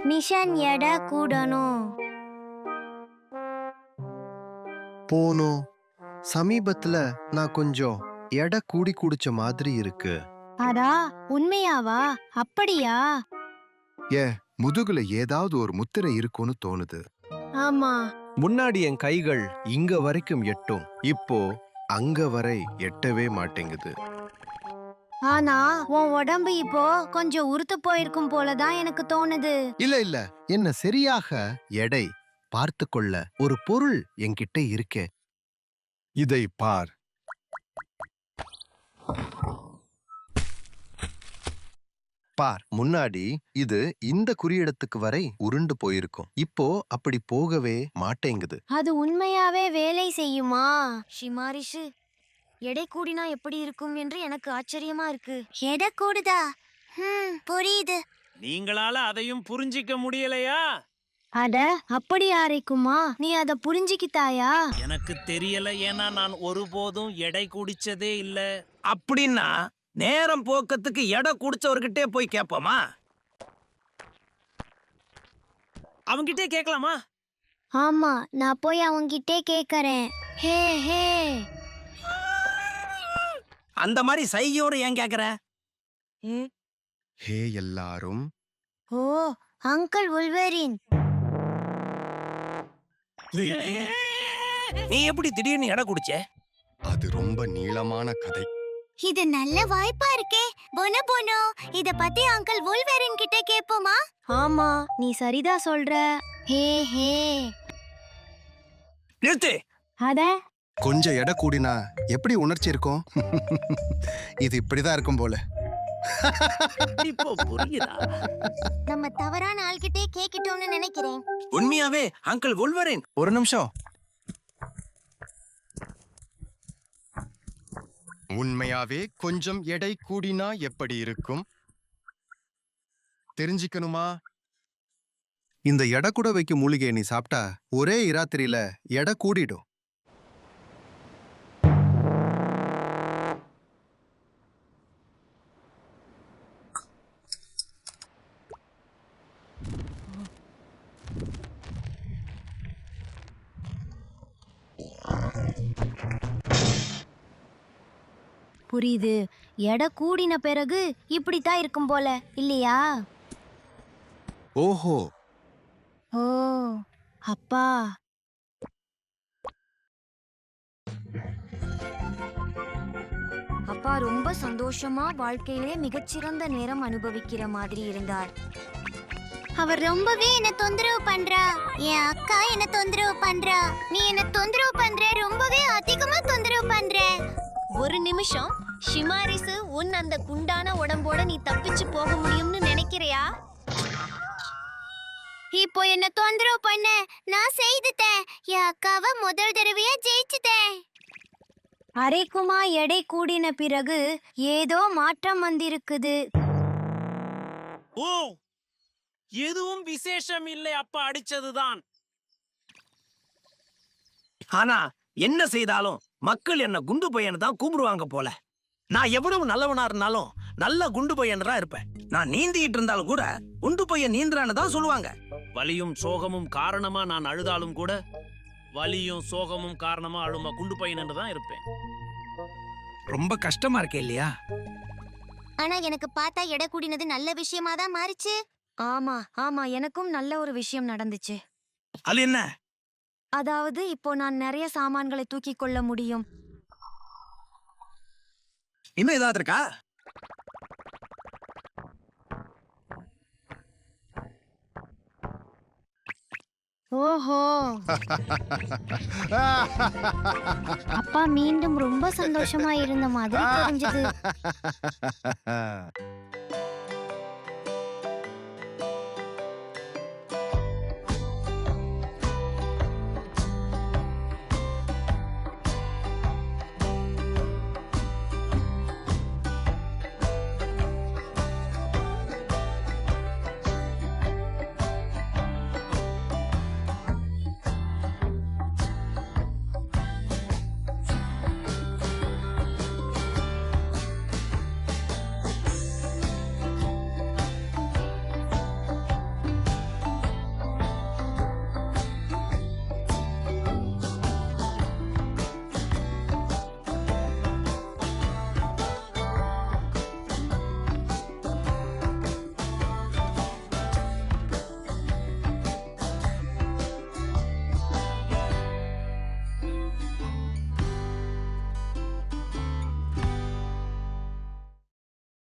Mission எடை கூடணும். போனோம். சமீபத்துல நான் கொஞ்சம் எடை கூடி குடிச்ச மாதிரி இருக்கு. அதா உண்மையாவா? அப்படியா? முதுகுல ஏதாவது ஒரு முத்திரை இருக்கும்னு தோணுது. ஆமா. முன்னாடி என் கைகள் இங்க வரைக்கும் எட்டும், இப்போ அங்க வரை எட்டவே மாட்டேங்குது. ஆனா உன் உடம்பு இப்போ கொஞ்சம் உருத்து போயிருக்கும் போலதான் எனக்கு தோணுது. இல்ல என்ன சரியாக எடை பார்த்து கொள்ள ஒரு பொருள் என்கிட்ட இருக்கே. இதை பார். பார், முன்னாடி இது இந்த குறியிடத்துக்கு வரை உருண்டு போயிருக்கும், இப்போ அப்படி போகவே மாட்டேங்குது. அது உண்மையாவே வேலை செய்யுமா? ஷிமாரிஷு, எடை கூடினா எப்படி இருக்கும் என்று எனக்கு ஆச்சரியமா இருக்கு. எடை கூடுதா? புரியுது. நீங்களால அதையும் புரிஞ்சிக்க முடியலையா? அட அப்படி யாரைக்குமா? நீ அத புரிஞ்சுக்கிட்டாயா? எனக்கு தெரியல, ஏன்னா நான் ஒருபோதும் எடை குடிச்சதே இல்ல. அப்படின்னா நேரம் போக்கத்துக்கு எடை குடிச்சவர்கிட்டே போய் கேட்போமா? அவங்கிட்டே கேட்கலாமா? ஆமா, நான் போய் அவங்கிட்டே கேக்குறேன். ஹே ஹே. அந்த மாதிரி சைகையோட ஏன் கேக்குற? ஹே எல்லாரும், ஓ, அங்கிள் உல்வரின். நீ எப்படி திடீர்னு எடை குடிச்ச? அது ரொம்ப நீளமான கதை. இது நல்ல வாய்ப்பா இருக்கே. போனோ போனோ, இத பத்தி அங்கிள் உல்வரின் கிட்ட கேப்போமா? ஆமா, நீ சரிதா சொல்ற. ஹே ஹே. நிறுத்து. அட கொஞ்சம் எடை கூடினா எப்படி உணர்ச்சி இருக்கும்? இது இப்படிதான் இருக்கும் போல. இப்போ புரியுதா? நம்ம தவறான ஆள்கிட்டே கேக்கிட்டோம்னு நினைக்கிறேன். உண்மையாவே அங்கிள் வுல்வரின். ஒரு நிமிஷம். உண்மையாவே கொஞ்சம் எடை கூடினா எப்படி இருக்கும் தெரிஞ்சுக்கணுமா? இந்த எடை கூட வைக்கும் மூலிகையை நீ சாப்பிட்டா ஒரே இராத்திரியில எடை கூடிடும். புரியுது. எடை கூடின பிறகு இப்படித்தான் இருக்கும் போல, இல்லையா? ஓஹோ, ஓ அப்பா. அப்பா ரொம்ப சந்தோஷமா வாழ்க்கையிலே மிகச்சிறந்த நேரம் அனுபவிக்கிற மாதிரி இருந்தார். அவர் ரொம்பவே என்ன தொந்தரவு பண்றா. என் அக்கா என்ன தொந்தரவு பண்றா. நீ என்ன தொந்தரவு பண்ற, ரொம்பவே அதிகமா தொந்தரவு பண்ற. ஒரு நிமிஷம், ஷிமாரிசு, உன் அந்த குண்டான உடம்போட நீ தப்பிச்சு போக முடியும்னு நினைக்கிறியா? இப்போ என்ன தொந்தரவு பண்ண நான் செய்துட்டேன். என் அக்காவை முதல் தடவையா ஜெயிச்சுட்டேன். அரைக்குமா எடை கூடின பிறகு ஏதோ மாற்றம் வந்திருக்குது. ஓ, எதுவும் விசேஷம் இல்லை, அப்பா அடிச்சதுதான். ஆனா என்ன செய்தாலும் மக்கள் என்ன குண்டு பையன் தான் கூப்பிடுவாங்க போல. நான் எவ்வளவு நல்லவனா இருந்தாலும் நல்ல குண்டு பையன் தான் இருப்பேன். நான் நீந்திட்டு இருந்தாலும் கூட குண்டு பையன் நீந்துறான்னு தான் சொல்லுவாங்க. வலியும் சோகமும் காரணமா நான் அழுதாலும் கூட வலியும் சோகமும் காரணமா அழுமா குண்டு பையன் தான் இருப்பேன். ரொம்ப கஷ்டமா இருக்கே இல்லையா? ஆனா எனக்கு பார்த்தா எடை கூடினது நல்ல விஷயமா தான் மாறிச்சு. ஆமா ஆமா, எனக்கும் நல்ல ஒரு விஷயம் நடந்துச்சு. அது என்ன? அதாவது இப்போ நான் நிறைய சாமான்களை தூக்கி கொள்ள முடியும். இன்னும் ஏதாவது இருக்கா? ஓஹோ. அப்பா மீண்டும் ரொம்ப சந்தோஷமா இருந்த மாதிரி தெரிஞ்சது.